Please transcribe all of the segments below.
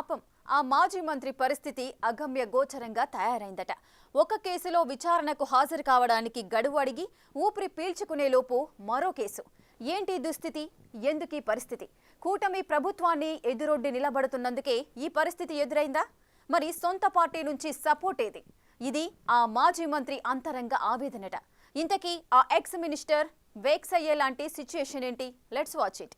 పాపం ఆ మాజీ మంత్రి పరిస్థితి అగమ్య గోచరంగా తయారైందట. ఒక కేసులో విచారణకు హాజరు కావడానికి గడువు అడిగి ఊపిరి పీల్చుకునేలోపు మరో కేసు. ఏంటి దుస్థితి? ఎందుకీ పరిస్థితి? కూటమి ప్రభుత్వాన్ని ఎదురొడ్డి నిలబడుతున్నందుకే ఈ పరిస్థితి ఎదురైందా? మరి సొంత పార్టీ నుంచి సపోర్ట్ ఏది? ఇది ఆ మాజీ మంత్రి అంతరంగ ఆవేదనట. ఇంతకీ ఆ ఎక్స్ మినిస్టర్ వేక్స్ అయ్యే లాంటి సిచ్యుయేషన్ ఏంటి? Let's watch it.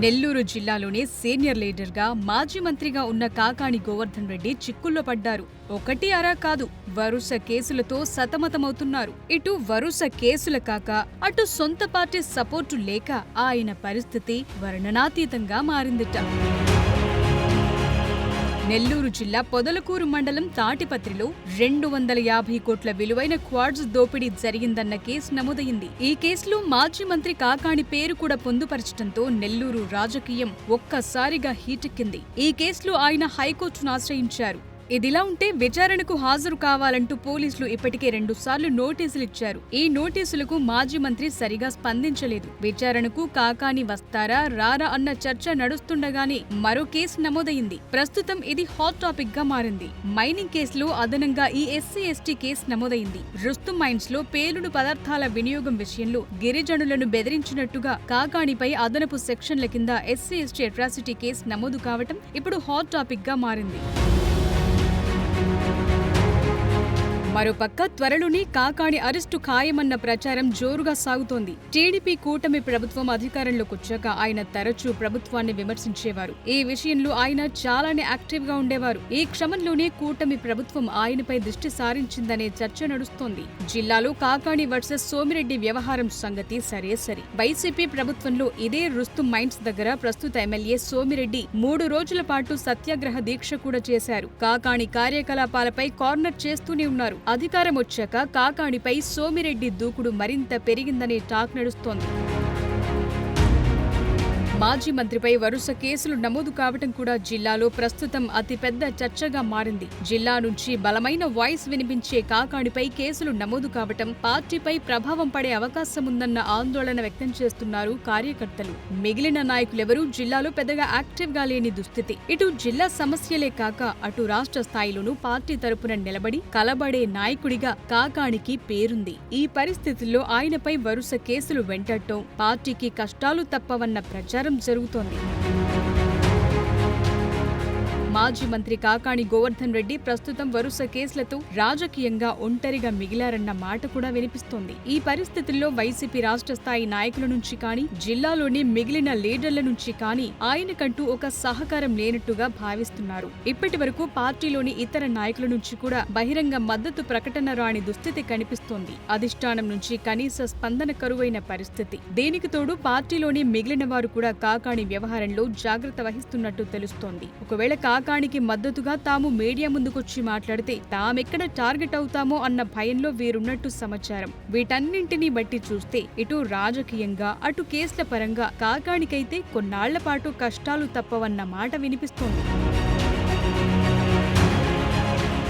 నెల్లూరు జిల్లాలోనే సీనియర్ లీడర్గా మాజీ మంత్రిగా ఉన్న కాకాణి గోవర్ధన్ రెడ్డి చిక్కుల్లో పడ్డారు. ఒకటి అరా కాదు, వరుస కేసులతో సతమతమవుతున్నారు. ఇటు వరుస కేసుల కాక అటు సొంత పార్టీ సపోర్టు లేక ఆయన పరిస్థితి వర్ణనాతీతంగా మారిందిట. నెల్లూరు జిల్లా పొదలకూరు మండలం తాటిపత్రిలో 250 కోట్ల విలువైన క్వార్ట్జ్ దోపిడీ జరిగిందన్న కేసు నమోదైంది. ఈ కేసులో మాజీ మంత్రి కాకాణి పేరు కూడా పొందుపరచడంతో నెల్లూరు రాజకీయం ఒక్కసారిగా హీటెక్కింది. ఈ కేసులో ఆయన హైకోర్టును ఆశ్రయించారు. ఇదిలా ఉంటే విచారణకు హాజరు కావాలంటూ పోలీసులు ఇప్పటికే 2 సార్లు నోటీసులు ఇచ్చారు. ఈ నోటీసులకు మాజీ మంత్రి సరిగా స్పందించలేదు. విచారణకు కాకాణి వస్తారా రారా అన్న చర్చ నడుస్తుండగానే మరో కేసు నమోదైంది. ప్రస్తుతం ఇది హాట్ టాపిక్ గా మారింది. మైనింగ్ కేసులో అదనంగా ఈ SC/ST కేసు నమోదైంది. రుస్తుం మైన్స్ లో పేలుడు పదార్థాల వినియోగం విషయంలో గిరిజనులను బెదిరించినట్టుగా కాకాణిపై అదనపు సెక్షన్ల కింద SC/ST అట్రాసిటీ కేసు నమోదు కావటం ఇప్పుడు హాట్ టాపిక్ గా మారింది. మరోపక్క త్వరలోనే కాకాణి అరెస్టు ఖాయమన్న ప్రచారం జోరుగా సాగుతోంది. టీడీపీ కూటమి ప్రభుత్వం అధికారంలోకొచ్చాక ఆయన తరచూ ప్రభుత్వాన్ని విమర్శించేవారు. ఈ విషయంలో ఆయన చాలానే యాక్టివ్ గా ఉండేవారు. ఈ క్రమంలోనే కూటమి ప్రభుత్వం ఆయనపై దృష్టి సారించిందనే చర్చ నడుస్తోంది. జిల్లాలో కాకాణి వర్సెస్ సోమిరెడ్డి వ్యవహారం సంగతి సరే. వైసీపీ ప్రభుత్వంలో ఇదే రుస్తుం మైన్స్ దగ్గర ప్రస్తుత ఎమ్మెల్యే సోమిరెడ్డి 3 రోజుల పాటు సత్యాగ్రహ దీక్ష కూడా చేశారు. కాకాణి కార్యకలాపాలపై కార్నర్ చేస్తూనే ఉన్నారు. అధికారం వచ్చాక కాకాణిపై సోమిరెడ్డి దూకుడు మరింత పెరిగిందనే టాక్ నడుస్తోంది. మాజీ మంత్రిపై వరుస కేసులు నమోదు కావటం కూడా జిల్లాలో ప్రస్తుతం అతిపెద్ద చర్చగా మారింది. జిల్లా నుంచి బలమైన వాయిస్ వినిపించే కాకాణిపై కేసులు నమోదు కావటం పార్టీపై ప్రభావం పడే అవకాశముందన్న ఆందోళన వ్యక్తం చేస్తున్నారు కార్యకర్తలు. మిగిలిన నాయకులెవరూ జిల్లాలో పెద్దగా యాక్టివ్ గా లేని దుస్థితి. ఇటు జిల్లా సమస్యలే కాక అటు రాష్ట్ర స్థాయిలోనూ పార్టీ తరపున నిలబడి కలబడే నాయకుడిగా కాకాణికి పేరుంది. ఈ పరిస్థితుల్లో ఆయనపై వరుస కేసులు వెంటాడటం పార్టీకి కష్టాలు తప్పవన్న ప్రచారం జరుగుతోంది. మాజీ మంత్రి కాకాణి గోవర్ధన్ రెడ్డి ప్రస్తుతం వరుస కేసులతో రాజకీయంగా ఒంటరిగా మిగిలారన్న మాట కూడా వినిపిస్తోంది. ఈ పరిస్థితుల్లో వైసీపీ రాష్ట్ర స్థాయి నాయకుల నుంచి కానీ జిల్లాలోని మిగిలిన లీడర్ల నుంచి కానీ ఆయనకంటూ ఒక సహకారం లేనట్టుగా భావిస్తున్నారు. ఇప్పటి వరకు పార్టీలోని ఇతర నాయకుల నుంచి కూడా బహిరంగ మద్దతు ప్రకటన రాని దుస్థితి కనిపిస్తోంది. అధిష్టానం నుంచి కనీస స్పందన కరువైన పరిస్థితి. దీనికి తోడు పార్టీలోని మిగిలిన వారు కూడా కాకాణి వ్యవహారంలో జాగ్రత్త వహిస్తున్నట్టు తెలుస్తోంది. ఒకవేళ కాకాణికి మద్దతుగా తాము మీడియా ముందుకొచ్చి మాట్లాడితే తామెక్కడ టార్గెట్ అవుతామో అన్న భయంలో వీరున్నట్టు సమాచారం. వీటన్నింటినీ బట్టి చూస్తే ఇటు రాజకీయంగా అటు కేసుల పరంగా కాకాణికైతే కొన్నాళ్ల పాటు కష్టాలు తప్పవన్న మాట వినిపిస్తోంది.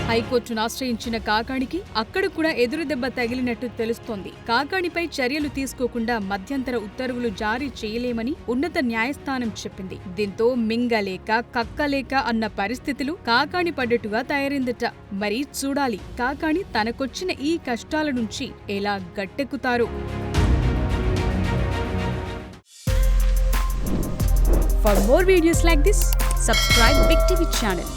హైకోర్టును ఆశ్రయించిన కాకాణికి అక్కడ కూడా ఎదురుదెబ్బ తగిలినట్టు తెలుస్తోంది. కాకాణిపై చర్యలు తీసుకోకుండా మధ్యంతర ఉత్తర్వులు జారీ చేయలేమని ఉన్నత న్యాయస్థానం చెప్పింది. దీంతో మింగలేక కక్కలేక అన్న పరిస్థితులు కాకాణి పడ్డట్టుగా తయారైందట. మరి చూడాలి కాకాణి తనకొచ్చిన ఈ కష్టాల నుంచి ఎలా గట్టెక్కుతారో. For more videos like this, subscribe Big TV channel.